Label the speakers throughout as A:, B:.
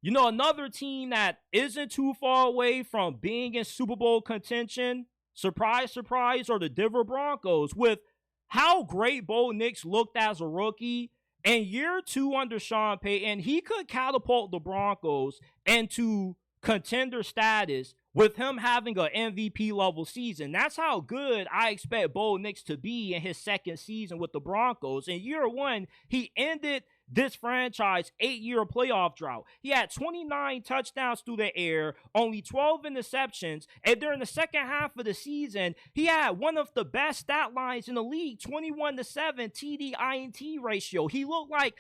A: You know, another team that isn't too far away from being in Super Bowl contention, surprise, surprise, are the Denver Broncos. With how great Bo Nix looked as a rookie, in year 2 under Sean Payton, he could catapult the Broncos into contender status with him having an MVP level season. That's how good I expect Bo Nix to be in his second season with the Broncos. In year 1, he ended this franchise 8-year playoff drought. He had 29 touchdowns through the air, only 12 interceptions, and during the second half of the season, he had one of the best stat lines in the league, 21-7 TD-INT ratio. He looked like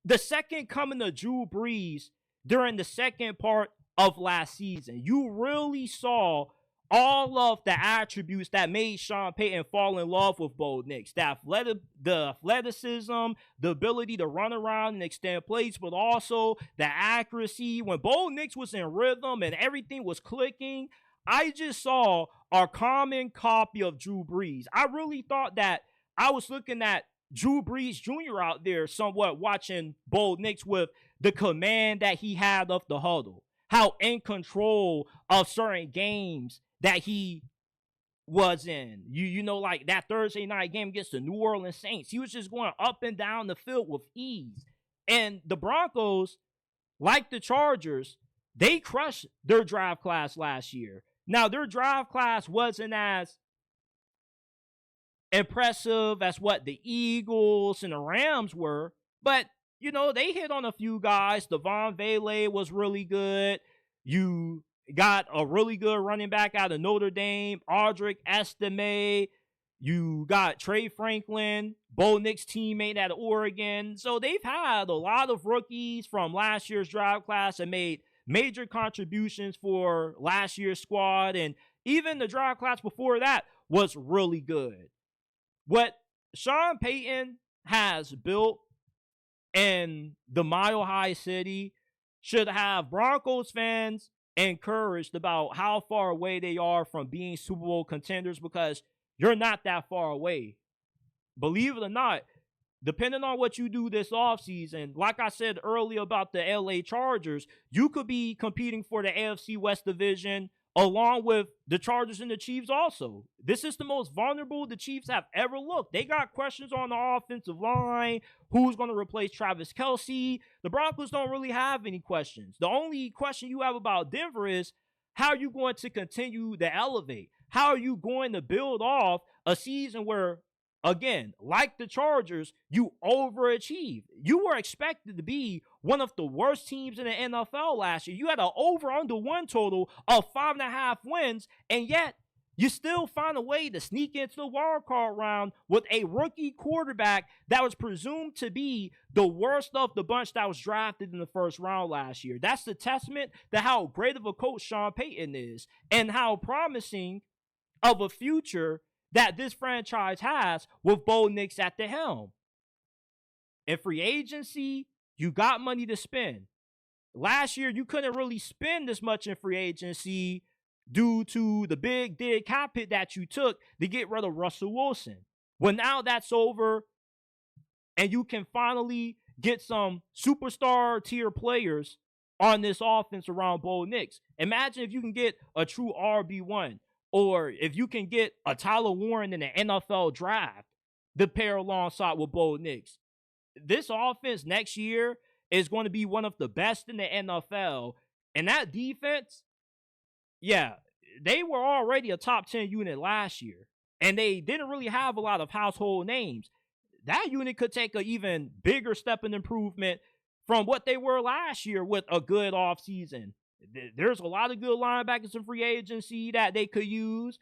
A: the second coming of Drew Brees during the second part of last season. You really saw all of the attributes that made Sean Payton fall in love with Bo Nix. The athleticism, the ability to run around and extend plays, but also the accuracy. When Bo Nix was in rhythm and everything was clicking, I just saw a common copy of Drew Brees. I really thought that I was looking at Drew Brees Jr. out there somewhat watching Bo Nix with the command that he had of the huddle. How in control of certain games that he was in. You know, like that Thursday night game against the New Orleans Saints. He was just going up and down the field with ease. And the Broncos, like the Chargers, they crushed their draft class last year. Now, their draft class wasn't as impressive as what the Eagles and the Rams were, but you know, they hit on a few guys. Devon Vele was really good. You got a really good running back out of Notre Dame, Audric Estime. You got Trey Franklin, Bo Nix teammate out of Oregon. So they've had a lot of rookies from last year's draft class and made major contributions for last year's squad. And even the draft class before that was really good. What Sean Payton has built in the Mile High City should have Broncos fans encouraged about how far away they are from being Super Bowl contenders, because you're not that far away. Believe it or not, depending on what you do this offseason, like I said earlier about the LA Chargers, you could be competing for the AFC West division along with the Chargers and the Chiefs also. This is the most vulnerable the Chiefs have ever looked. They got questions on the offensive line. Who's going to replace Travis Kelce? The Broncos don't really have any questions. The only question you have about Denver is, how are you going to continue to elevate? How are you going to build off a season where, again, like the Chargers, you overachieved? You were expected to be one of the worst teams in the NFL last year. You had an over-under win total of 5.5 wins, and yet you still find a way to sneak into the wild card round with a rookie quarterback that was presumed to be the worst of the bunch that was drafted in the first round last year. That's the testament to how great of a coach Sean Payton is and how promising of a future that this franchise has with Bo Nix at the helm. In free agency, you got money to spend. Last year, you couldn't really spend this much in free agency due to the big dead cap hit that you took to get rid of Russell Wilson. Well, now that's over, and you can finally get some superstar tier players on this offense around Bo Nix. Imagine if you can get a true RB1, or if you can get a Tyler Warren in the NFL draft to pair alongside with Bo Nix. This offense next year is going to be one of the best in the NFL. And that defense, yeah, they were already a top 10 unit last year. And they didn't really have a lot of household names. That unit could take an even bigger step in improvement from what they were last year with a good offseason. There's a lot of good linebackers in free agency that they could use.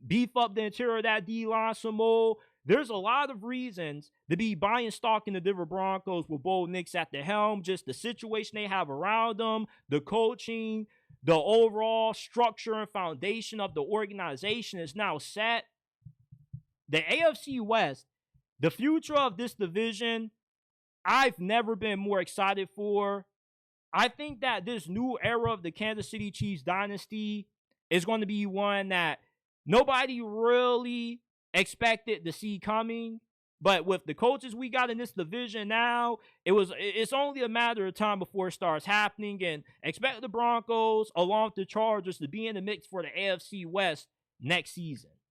A: Beef up the interior of that D-line some more. There's a lot of reasons to be buying stock in the Denver Broncos with Bo Nix at the helm. Just the situation they have around them, the coaching, the overall structure and foundation of the organization is now set. The AFC West, the future of this division, I've never been more excited for. I think that this new era of the Kansas City Chiefs dynasty is going to be one that nobody really expected to see coming. But with the coaches we got in this division now, it's only a matter of time before it starts happening. And expect the Broncos, along with the Chargers, to be in the mix for the AFC West next season.